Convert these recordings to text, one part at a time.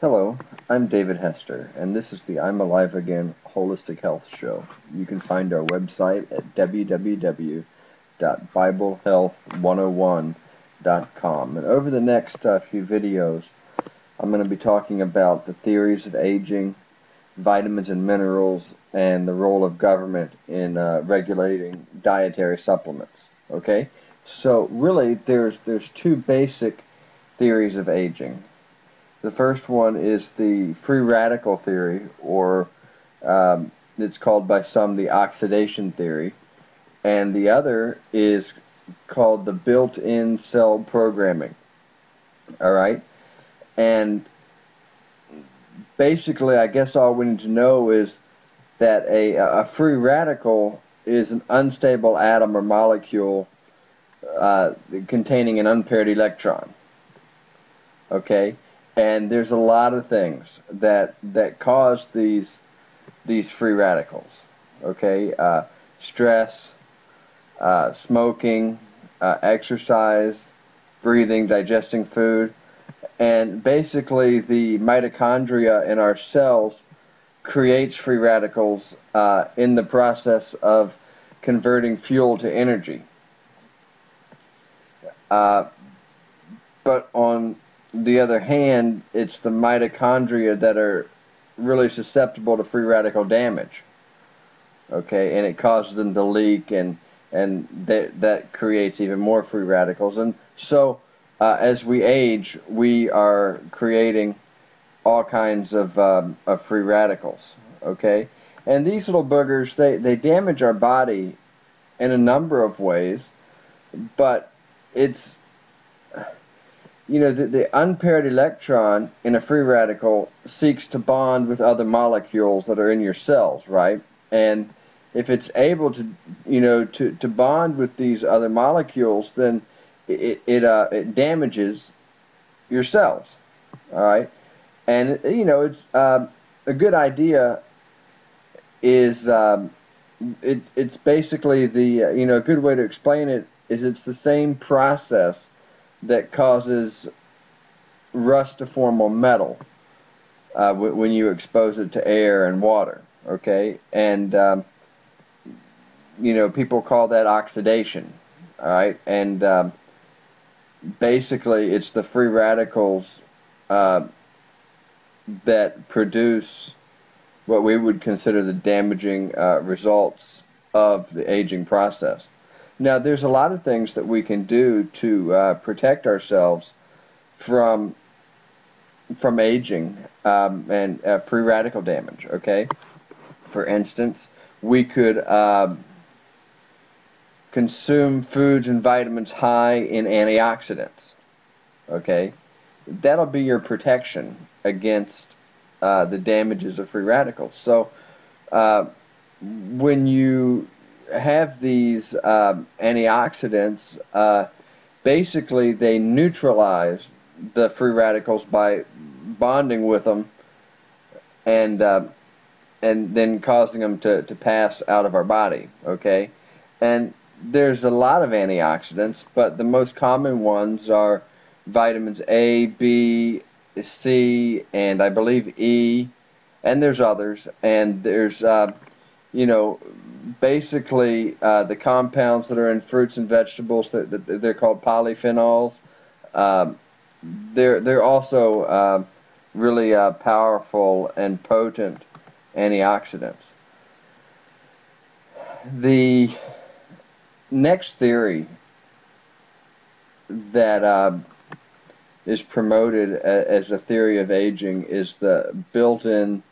Hello, I'm David Hester, and this is the I'm Alive Again Holistic Health Show. You can find our website at www.biblehealth101.com. And over the next few videos, I'm going to be talking about the theories of aging, vitamins and minerals, and the role of government in regulating dietary supplements. Okay? So really, there's two basic theories of aging. The first one is the free radical theory, or it's called by some the oxidation theory, and the other is called the built-in cell programming. All right, and basically, I guess all we need to know is that a free radical is an unstable atom or molecule containing an unpaired electron. Okay, and there's a lot of things that cause these free radicals. Okay, stress, smoking, exercise, breathing, digesting food, and basically the mitochondria in our cells creates free radicals in the process of converting fuel to energy. But on the other hand, it's the mitochondria that are really susceptible to free radical damage. Okay, and it causes them to leak, and that creates even more free radicals. And so, as we age, we are creating all kinds of free radicals. Okay, and these little boogers, they damage our body in a number of ways, but it's the unpaired electron in a free radical seeks to bond with other molecules that are in your cells, right? And if it's able to bond with these other molecules, then it damages your cells, all right? And it's a good idea is it's basically the a good way to explain it is it's the same process that causes rust to form on metal when you expose it to air and water. Okay, and people call that oxidation. All right, and basically it's the free radicals that produce what we would consider the damaging results of the aging process. Now, there's a lot of things that we can do to protect ourselves from aging and free radical damage. Okay, for instance, we could consume foods and vitamins high in antioxidants. Okay, that'll be your protection against the damages of free radicals. So when you have these antioxidants, basically they neutralize the free radicals by bonding with them and then causing them to pass out of our body. Okay, and there's a lot of antioxidants, but the most common ones are vitamins A, B, C, and I believe E, and there's others, and there's basically the compounds that are in fruits and vegetables that they're called polyphenols. They're also really powerful and potent antioxidants. The next theory that is promoted as a theory of aging is the built-in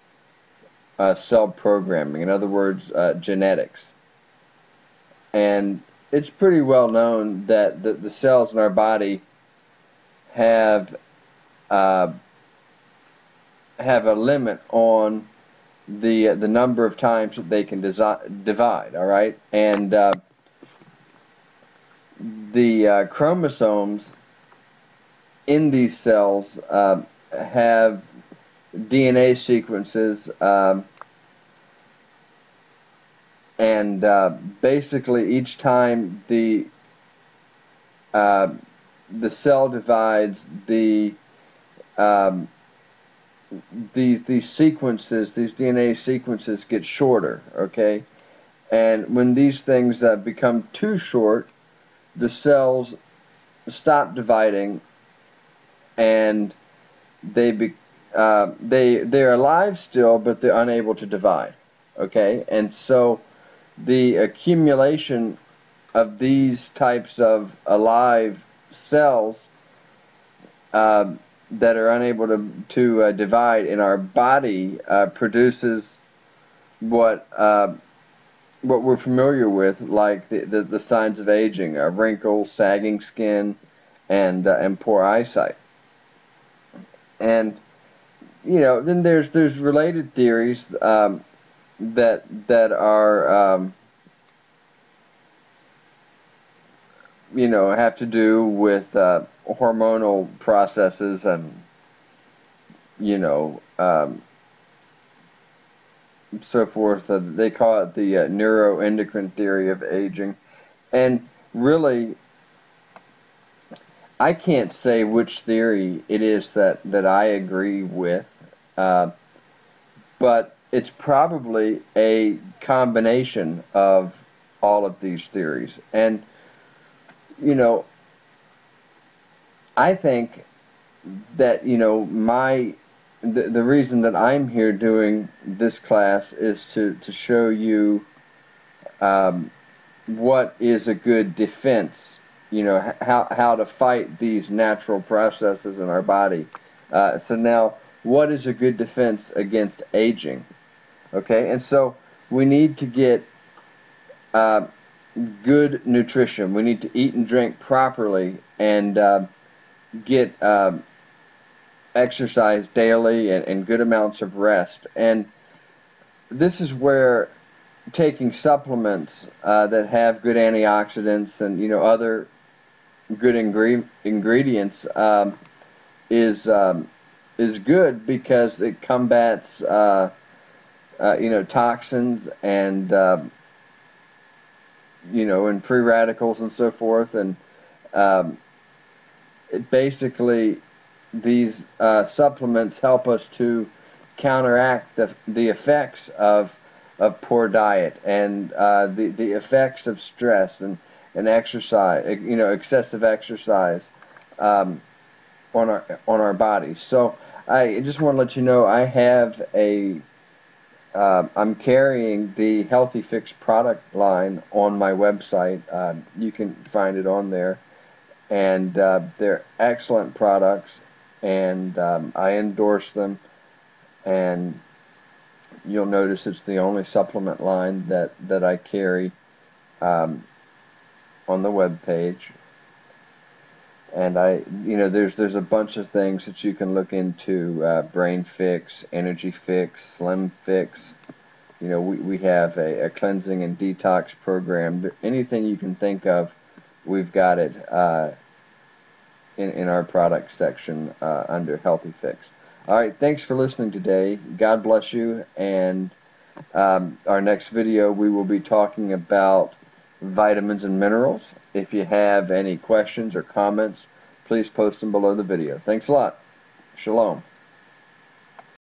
cell programming, in other words, genetics. And it's pretty well known that the cells in our body have a limit on the number of times that they can divide. All right, and the chromosomes in these cells have DNA sequences, and basically each time the cell divides, the these sequences, these DNA sequences get shorter, okay? And when these things become too short, the cells stop dividing, and they're alive still, but they're unable to divide, okay? And so the accumulation of these types of alive cells that are unable to divide in our body produces what we're familiar with, like the signs of aging, wrinkles, sagging skin, and poor eyesight. And then there's related theories that are have to do with hormonal processes and so forth. They call it the neuroendocrine theory of aging. And really, I can't say which theory it is that I agree with, but it's probably a combination of all of these theories. And I think that the reason that I'm here doing this class is to show you what is a good defense, how to fight these natural processes in our body. So now, what is a good defense against aging? Okay, and so we need to get good nutrition. We need to eat and drink properly and get exercise daily and good amounts of rest. And this is where taking supplements that have good antioxidants and other good ingredients is good, because it combats toxins and and free radicals and so forth. And basically these supplements help us to counteract the effects of poor diet and the effects of stress and exercise, excessive exercise on our bodies. So I just want to let you know I have I'm carrying the Healthy Fix product line on my website. You can find it on there, and they're excellent products, and I endorse them. And you'll notice it's the only supplement line that I carry on the web page. And there's a bunch of things that you can look into: Brain Fix, Energy Fix, Slim Fix. We have a cleansing and detox program. Anything you can think of, we've got it in our product section under Healthy Fix. All right, thanks for listening today. God bless you. And our next video, we will be talking about vitamins and minerals. If you have any questions or comments, please post them below the video. Thanks a lot. Shalom.